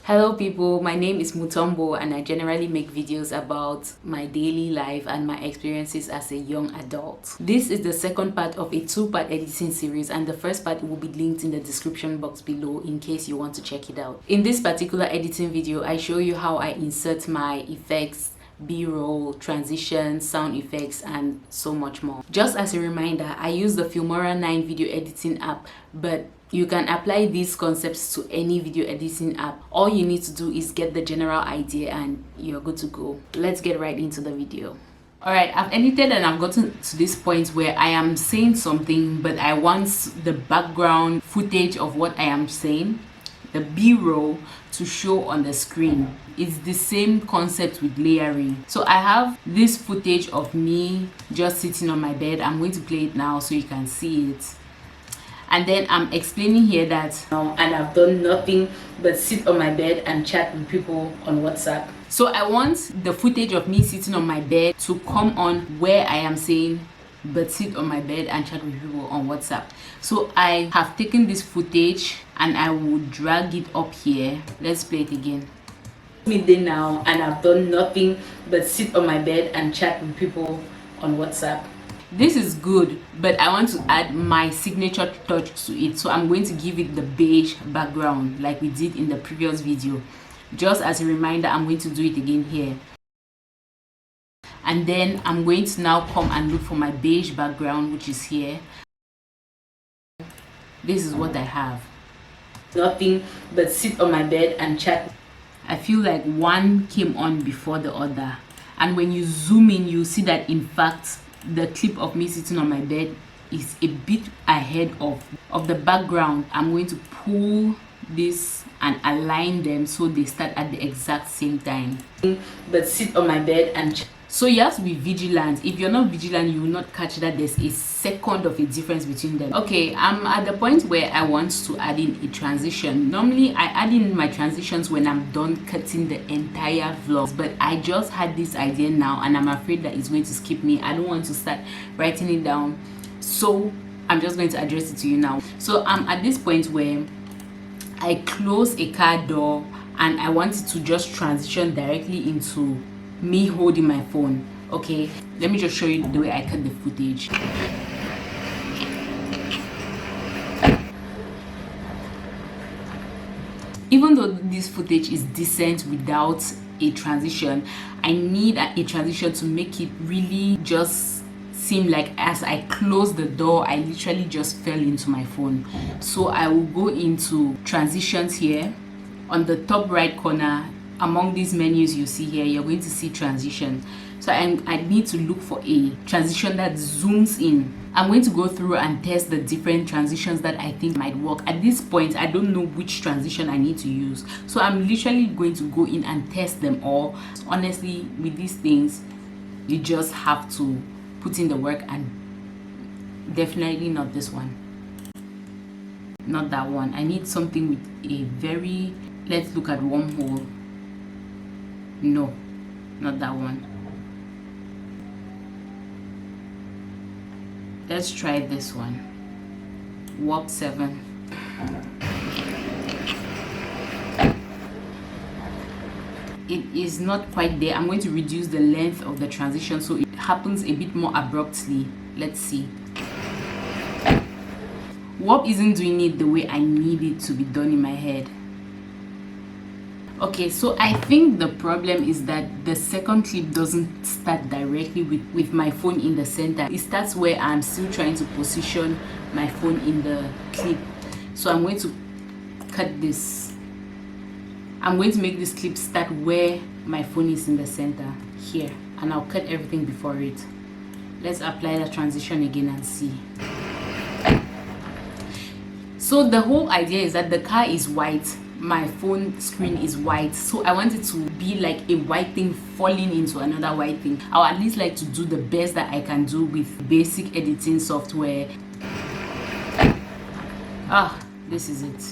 Hello people, my name is Mutombo and I generally make videos about my daily life and my experiences as a young adult. This is the second part of a two-part editing series and the first part will be linked in the description box below in case you want to check it out. In this particular editing video, I show you how I insert my effects, b-roll, transitions, sound effects, and so much more. Just as a reminder, I use the Filmora9 video editing app, but you can apply these concepts to any video editing app. All you need to do is get the general idea and you're good to go. Let's get right into the video. Alright, I've edited and I've gotten to this point where I am saying something, but I want the background footage of what I am saying, the b-roll, to show on the screen. It's the same concept with layering. So I have this footage of me just sitting on my bed. I'm going to play it now so you can see it. And then I'm explaining here that and I've done nothing but sit on my bed and chat with people on WhatsApp. So I want the footage of me sitting on my bed to come on where I am saying but sit on my bed and chat with people on WhatsApp. So I have taken this footage and I will drag it up here. Let's play it again. Midday now and I've done nothing but sit on my bed and chat with people on WhatsApp. This is good, but I want to add my signature touch to it, so I'm going to give it the beige background like we did in the previous video. Just as a reminder, I'm going to do it again here. And then I'm going to now come and look for my beige background, which is here. This is what I have. Nothing but sit on my bed and chat. I feel like one came on before the other, and when you zoom in, you see that in fact the clip of me sitting on my bed is a bit ahead of the background. I'm going to pull this and align them so they start at the exact same time. But sit on my bed and so you have to be vigilant. If you're not vigilant, you will not catch that there's a second of a difference between them. Okay, I'm at the point where I want to add in a transition. Normally I add in my transitions when I'm done cutting the entire vlog, but I just had this idea now and I'm afraid that it's going to skip me. I don't want to start writing it down, so I'm just going to address it to you now. So I'm at this point where I close a car door and I want it to just transition directly into me holding my phone. Okay, let me just show you the way I cut the footage. Even though this footage is decent without a transition, I need a transition to make it really just seem like as I close the door, I literally just fell into my phone. So I will go into transitions here on the top right corner. Among these menus you see here, you're going to see transition. So I need to look for a transition that zooms in. I'm going to go through and test the different transitions that I think might work. At this point, I don't know which transition I need to use. So I'm literally going to go in and test them all. Honestly, with these things, you just have to put in the work, and definitely not this one. Not that one. I need something with a very, let's look at wormhole. No, not that one. Let's try this one. Warp 7. It is not quite there. I'm going to reduce the length of the transition so it happens a bit more abruptly. Let's see. Warp isn't doing it the way I need it to be done in my head. Okay, so I think the problem is that the second clip doesn't start directly with my phone in the center. It starts where I'm still trying to position my phone in the clip. So I'm going to cut this. I'm going to make this clip start where my phone is in the center, here. And I'll cut everything before it. Let's apply the transition again and see. So the whole idea is that the car is white. My phone screen is white, so I want it to be like a white thing falling into another white thing. I'll at least like to do the best that I can do with basic editing software. This is it.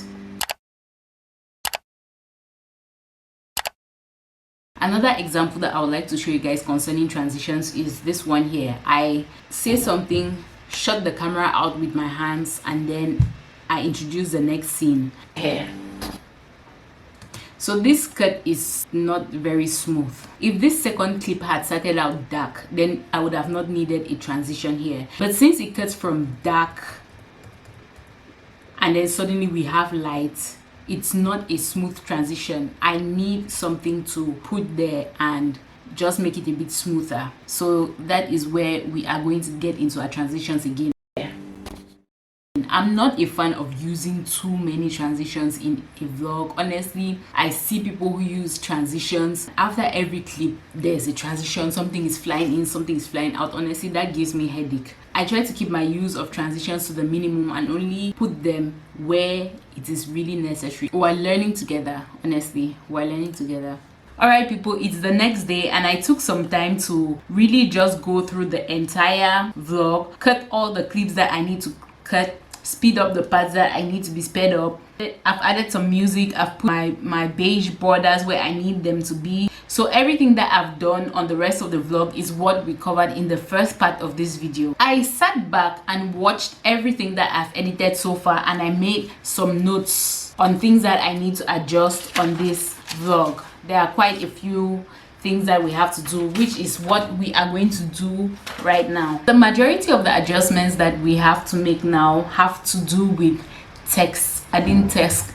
Another example that I would like to show you guys concerning transitions is this one here. I say something, shut the camera out with my hands, and then I introduce the next scene here. So this cut is not very smooth. If this second clip had started out dark, then I would have not needed a transition here. But since it cuts from dark and then suddenly we have light, it's not a smooth transition. I need something to put there and just make it a bit smoother. So that is where we are going to get into our transitions again. I'm not a fan of using too many transitions in a vlog. Honestly, I see people who use transitions. After every clip, there's a transition. Something is flying in, something is flying out. Honestly, that gives me a headache. I try to keep my use of transitions to the minimum and only put them where it is really necessary. We're learning together, honestly. We're learning together. Alright people, it's the next day and I took some time to really just go through the entire vlog, cut all the clips that I need to cut, speed up the parts that I need to be sped up. I've added some music, I've put my beige borders where I need them to be. So everything that I've done on the rest of the vlog is what we covered in the first part of this video. I sat back and watched everything that I've edited so far and I made some notes on things that I need to adjust on this vlog. There are quite a few things that we have to do, which is what we are going to do right now. The majority of the adjustments that we have to make now have to do with text. Adding text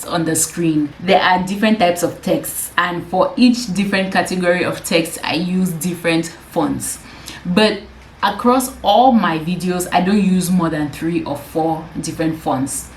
on the screen. There are different types of texts and for each different category of text I use different fonts, but across all my videos I don't use more than 3 or 4 different fonts.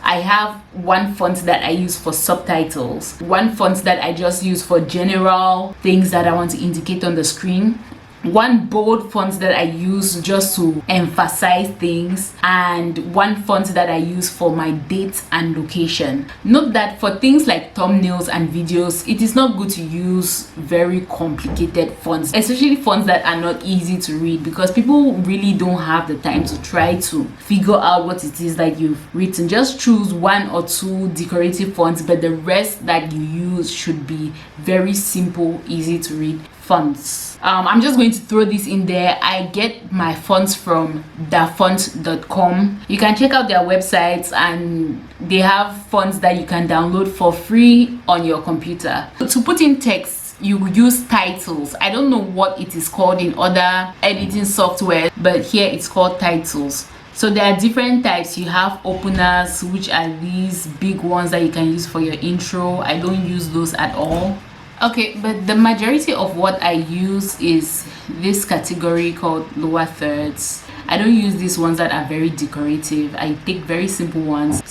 I have one font that I use for subtitles, one font that I just use for general things that I want to indicate on the screen, one bold font that I use just to emphasize things, and one font that I use for my date and location. Note that for things like thumbnails and videos, it is not good to use very complicated fonts, especially fonts that are not easy to read, because people really don't have the time to try to figure out what it is that you've written. Just choose 1 or 2 decorative fonts, but the rest that you use should be very simple, easy to read fonts. I'm just going to throw this in there. I get my fonts from dafont.com. You can check out their websites and they have fonts that you can download for free on your computer. To put in text, you use titles. I don't know what it is called in other editing software, but here it's called titles. So there are different types. You have openers, which are these big ones that you can use for your intro. I don't use those at all. Okay, but the majority of what I use is this category called lower thirds. I don't use these ones that are very decorative. I take very simple ones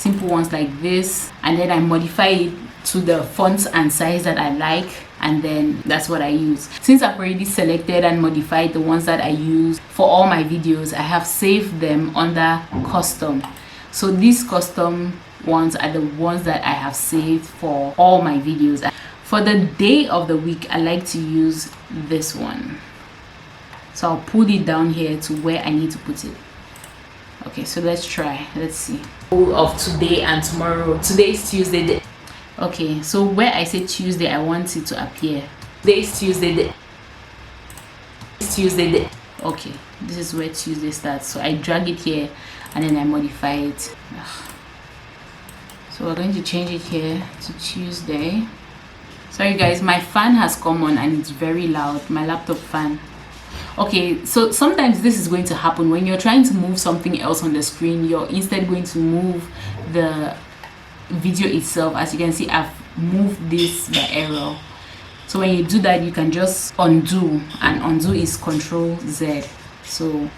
like this, and then I modify it to the fonts and size that I like, and then that's what I use. Since I've already selected and modified the ones that I use for all my videos, I have saved them under custom. So these custom ones are the ones that I have saved for all my videos. For the day of the week, I like to use this one. So I'll put it down here to where I need to put it. Okay, so let's try. Let's see. Of today and tomorrow. Today is Tuesday. Okay, so where I say Tuesday, I want it to appear. Today is Tuesday. It's Tuesday. Okay, this is where Tuesday starts. So I drag it here and then I modify it. So we're going to change it here to Tuesday. Sorry guys, my fan has come on and it's very loud, my laptop fan. Okay, so sometimes this is going to happen when you're trying to move something else on the screen. You're instead going to move the video itself. As you can see, I've moved this by arrow. So when you do that, you can just undo, and undo is Control Z. So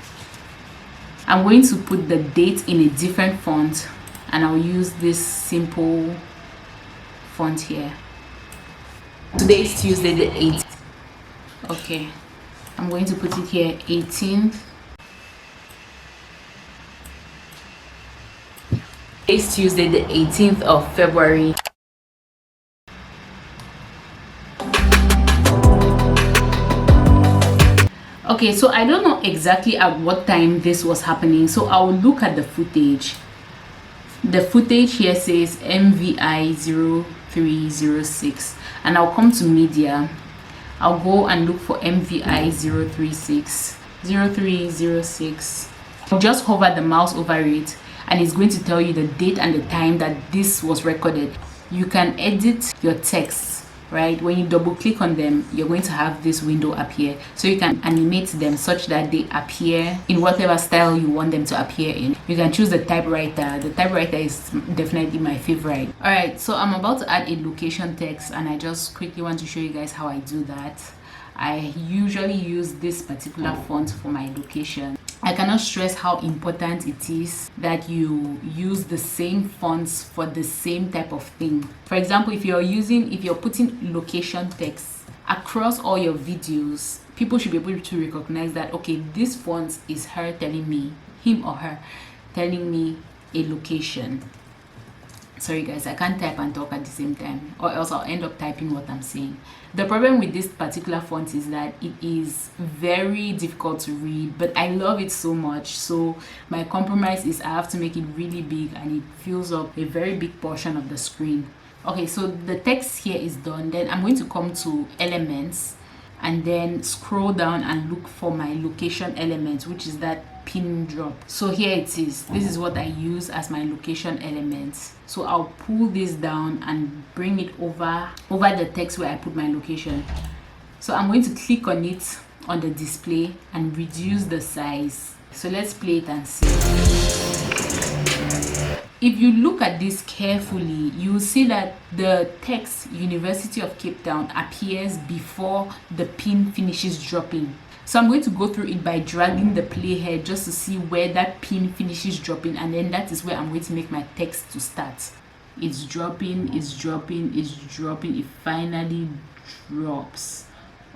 I'm going to put the date in a different font, and I'll use this simple font here. Today is Tuesday the 8th. Okay, I'm going to put it here, 18th. Today is Tuesday the 18th of February. Okay, so I don't know exactly at what time this was happening, so I will look at the footage. The footage here says MVI 0306, and I'll come to media. I'll go and look for MVI 0306. I'll just hover the mouse over it, and it's going to tell you the date and the time that this was recorded. You can edit your text, right? When you double click on them, you're going to have this window appear, so you can animate them such that they appear in whatever style you want them to appear in. You can choose the typewriter. The typewriter is definitely my favorite. All right, so I'm about to add a location text, and I just quickly want to show you guys how I do that. I usually use this particular font for my location. I cannot stress how important it is that you use the same fonts for the same type of thing. For example, if you're putting location text across all your videos, people should be able to recognize that, okay, this font is her telling me, him or her telling me a location. Sorry guys, I can't type and talk at the same time, or else I'll end up typing what I'm saying. The problem with this particular font is that it is very difficult to read, but I love it so much, so my compromise is I have to make it really big and it fills up a very big portion of the screen. Okay, so the text here is done. Then I'm going to come to elements and then scroll down and look for my location element, which is that pin drop. So here it is. This is what I use as my location element. So I'll pull this down and bring it over the text where I put my location. So I'm going to click on it on the display and reduce the size. So let's play it and see. If you look at this carefully, you will see that the text University of Cape Town appears before the pin finishes dropping. So I'm going to go through it by dragging the playhead just to see where that pin finishes dropping, and then that is where I'm going to make my text to start. It's dropping, it's dropping, it's dropping, it finally drops.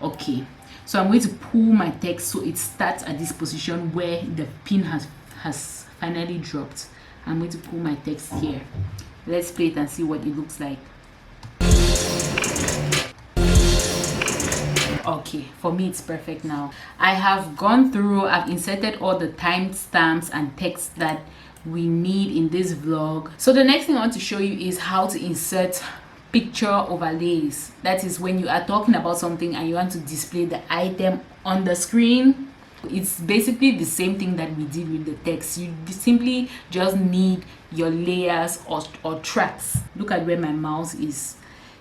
Okay, so I'm going to pull my text so it starts at this position where the pin has finally dropped. I'm going to pull my text here. Let's play it and see what it looks like. Okay, for me it's perfect now. I have gone through, I've inserted all the timestamps and text that we need in this vlog. So the next thing I want to show you is how to insert picture overlays. That is when you are talking about something and you want to display the item on the screen. It's basically the same thing that we did with the text. You simply just need your layers or tracks. Look at where my mouse is.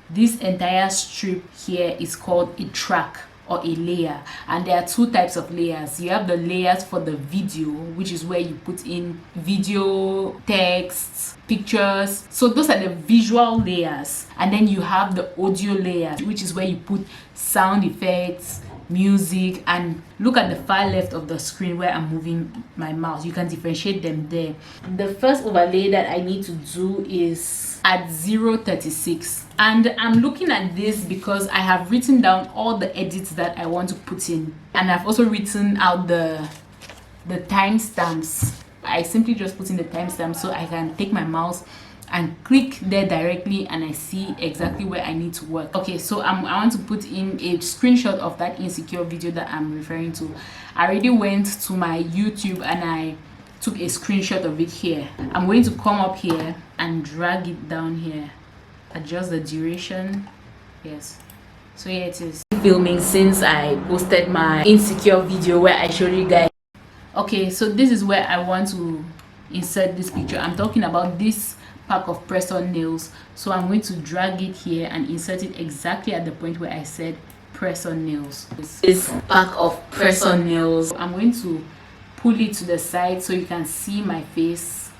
This entire strip here is called a track or a layer, and there are two types of layers. You have the layers for the video, which is where you put in video, text, pictures. So those are the visual layers. And then you have the audio layers, which is where you put sound effects, music. And look at the far left of the screen where I'm moving my mouse. You can differentiate them there. The first overlay that I need to do is at 0:36, and I'm looking at this because I have written down all the edits that I want to put in, and I've also written out the timestamps. I simply just put in the timestamp so I can take my mouse and click there directly and I see exactly where I need to work. Okay, so I want to put in a screenshot of that insecure video that I'm referring to. I already went to my YouTube and I took a screenshot of it here. I'm going to come up here and drag it down here, adjust the duration. Yes, so here it is. Filming since I posted my insecure video where I showed you guys. Okay, so this is where I want to insert this picture. I'm talking about this pack of press-on nails. So I'm going to drag it here and insert it exactly at the point where I said press-on nails. This pack of press-on nails, I'm going to pull it to the side so you can see my face.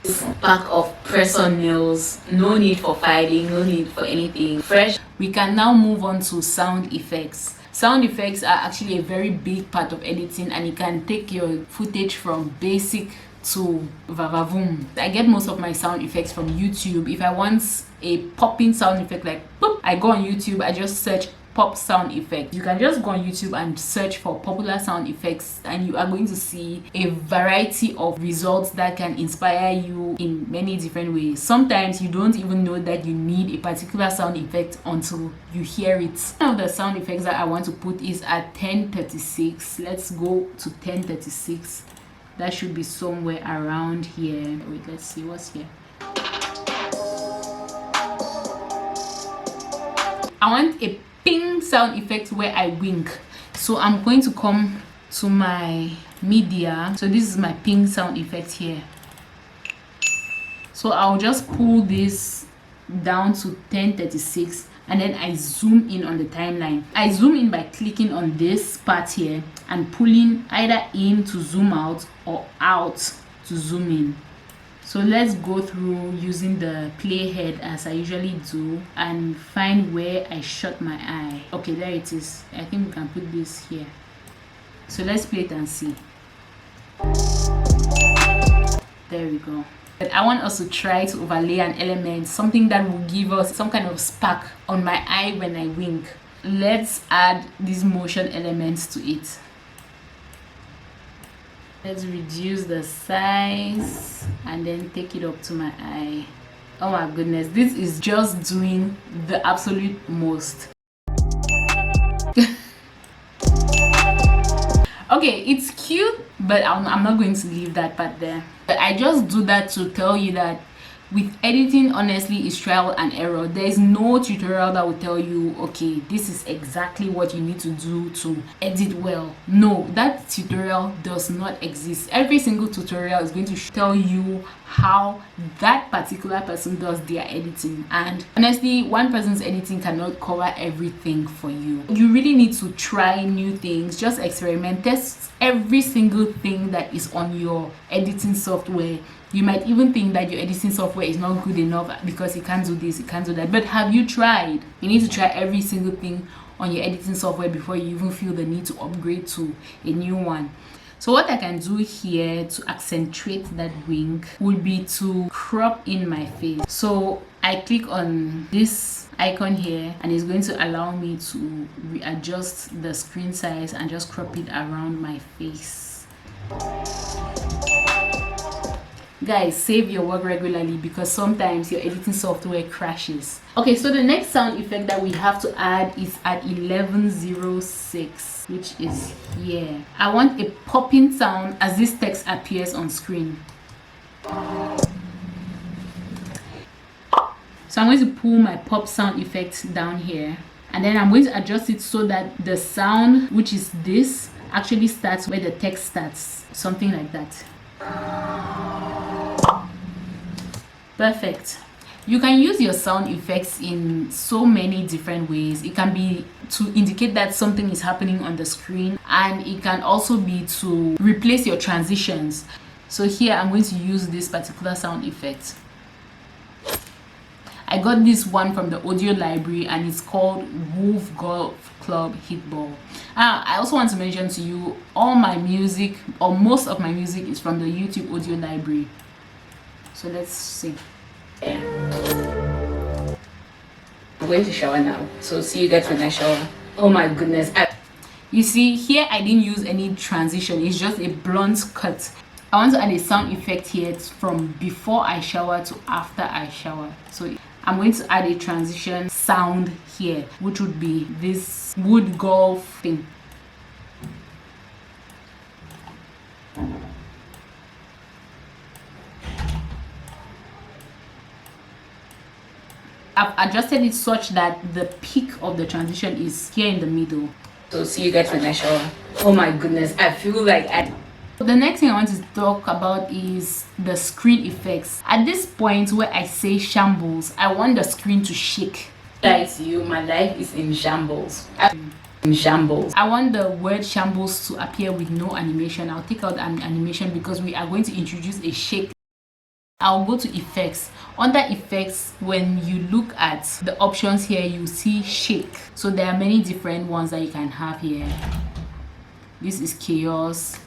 This pack of press-on nails, no need for filing, no need for anything fresh. We can now move on to sound effects. Sound effects are actually a very big part of editing, and you can take your footage from basic to vavavoom. I get most of my sound effects from YouTube. If I want a popping sound effect like boop, I go on YouTube, I just search pop sound effect. You can just go on YouTube and search for popular sound effects, and you are going to see a variety of results that can inspire you in many different ways. Sometimes you don't even know that you need a particular sound effect until you hear it. One of the sound effects that I want to put is at 10:36. Let's go to 10:36. That should be somewhere around here. Wait, let's see what's here. I want a ping sound effect where I wink. So I'm going to come to my media. So this is my ping sound effect here. So I'll just pull this down to 1036 and then I zoom in on the timeline. I zoom in by clicking on this part here and pulling either in to zoom out or out to zoom in. So let's go through using the playhead as I usually do and find where I shut my eye. Okay, there it is. I think we can put this here. So let's play it and see. There we go. But I want us to try to overlay an element, something that will give us some kind of spark on my eye when I wink. Let's add these motion elements to it. Let's reduce the size and then take it up to my eye. Oh my goodness, this is just doing the absolute most. Okay, it's cute, but I'm not going to leave that part there. But I just do that to tell you that with editing, honestly, it's trial and error. There is no tutorial that will tell you, okay, this is exactly what you need to do to edit well. No, that tutorial does not exist. Every single tutorial is going to tell you how that particular person does their editing. And honestly, one person's editing cannot cover everything for you. You really need to try new things, just experiment, test every single thing that is on your editing software. You might even think that your editing software is not good enough because it can't do this, it can't do that. But have you tried? You need to try every single thing on your editing software before you even feel the need to upgrade to a new one. So what I can do here to accentuate that wink would be to crop in my face. So I click on this icon here and it's going to allow me to readjust the screen size and just crop it around my face. Guys, save your work regularly because sometimes your editing software crashes. Okay, so the next sound effect that we have to add is at 1106, which is here. I want a popping sound as this text appears on screen. So I'm going to pull my pop sound effect down here and then I'm going to adjust it so that the sound, which is this, actually starts where the text starts, something like that. Perfect. You can use your sound effects in so many different ways. It can be to indicate that something is happening on the screen, and it can also be to replace your transitions. So here I'm going to use this particular sound effect. I got this one from the audio library and it's called Wolf Golf Club Hitball. I also want to mention to you, all my music or most of my music is from the YouTube audio library. So let's see. I'm going to shower now, so see you guys when I shower. Oh my goodness. You see here I didn't use any transition, it's just a blunt cut. I want to add a sound effect here from before I shower to after I shower. So I'm going to add a transition sound here, which would be this wood golf thing. I've adjusted it such that the peak of the transition is here in the middle. So see you guys when I shower. Oh my goodness, I feel like The next thing I want to talk about is the screen effects. At this point where I say shambles, I want the screen to shake. Guys, my life is in shambles. In shambles. I want the word shambles to appear with no animation. I'll take out an animation because we are going to introduce a shake. I'll go to effects. Under effects, when you look at the options here, you see shake. So there are many different ones that you can have here. This is chaos.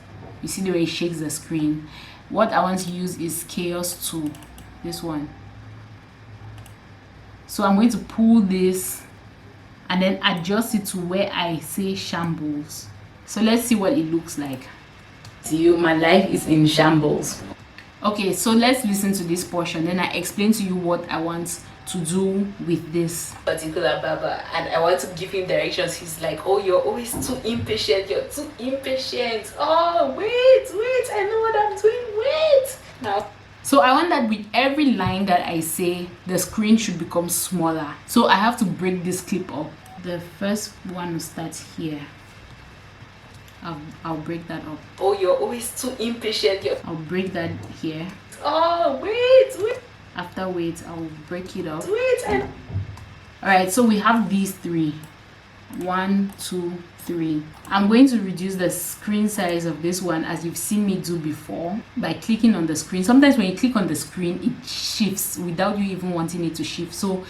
You see the way it shakes the screen. What I want to use is chaos 2, this one. So I'm going to pull this and then adjust it to where I say shambles. So let's see what it looks like. See, my life is in shambles. Okay, so let's listen to this portion, then I explain to you what I want to do with this particular barber, and I want to give him directions. He's like, oh, you're always too impatient, you're too impatient. Oh, wait, I know what I'm doing, wait. Now, so I want that with every line that I say, the screen should become smaller. So I have to break this clip up. The first one will start here. I'll break that up. Oh, you're always too impatient. I'll break that here. Oh, wait. After wait, I'll break it up. All right, so we have these 3. 1, 2, 3. I'm going to reduce the screen size of this one, as you've seen me do before, by clicking on the screen. Sometimes when you click on the screen, it shifts without you even wanting it to shift. So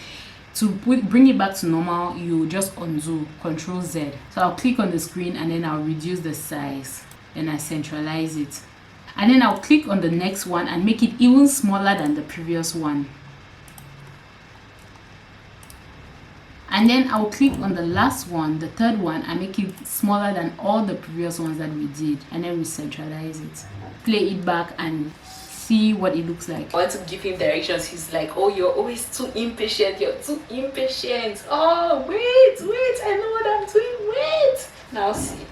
to bring it back to normal, you just undo, Control Z. So I'll click on the screen and then I'll reduce the size, and I centralize it. And then I'll click on the next one and make it even smaller than the previous one. And then I'll click on the last one, the third one, and make it smaller than all the previous ones that we did. And then we centralize it. Play it back and see what it looks like. I want to give him directions. He's like, oh, you're always too impatient. You're too impatient. Oh, wait, I know what I'm doing. Wait. Now see.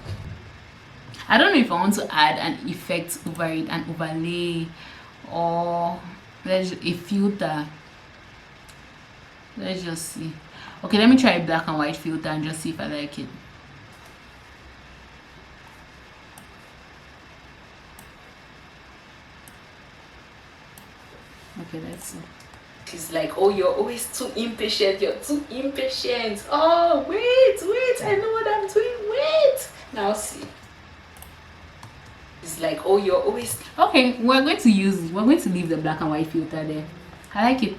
I don't know if I want to add an effect over it, an overlay, or a filter. Let's just see. Okay, let me try a black and white filter and just see if I like it. Okay, let's see. He's like, oh, you're always too impatient. You're too impatient. Oh, wait, I know what I'm doing. Wait. Now see. It's like, oh, you're always... Okay, we're going to leave the black and white filter there. I like it.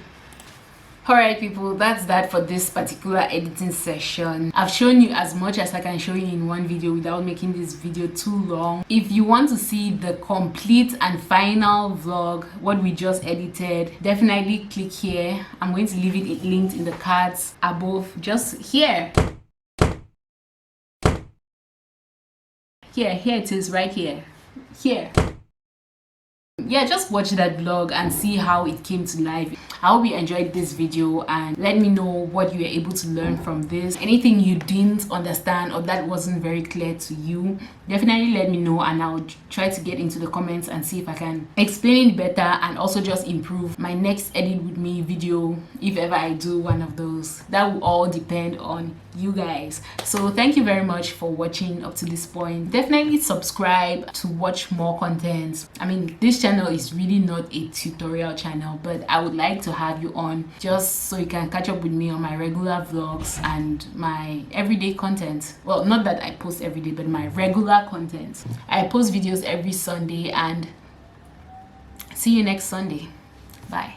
Alright people, that's that for this particular editing session. I've shown you as much as I can show you in one video without making this video too long. If you want to see the complete and final vlog, what we just edited, definitely click here. I'm going to leave it linked in the cards above, just here. Here it is, right here. Yeah, just watch that vlog and see how it came to life. I hope you enjoyed this video, and let me know what you were able to learn from this. Anything you didn't understand or that wasn't very clear to you, definitely let me know, and I'll try to get into the comments and see if I can explain it better and also just improve my next edit with me video, if ever I do one of those. That will all depend on you guys. So thank you very much for watching up to this point. Definitely subscribe to watch more content. I mean, this channel is really not a tutorial channel, but I would like to have you on just so you can catch up with me on my regular vlogs and my everyday content. Well, not that I post every day, but my regular content. I post videos every Sunday, and see you next Sunday. Bye.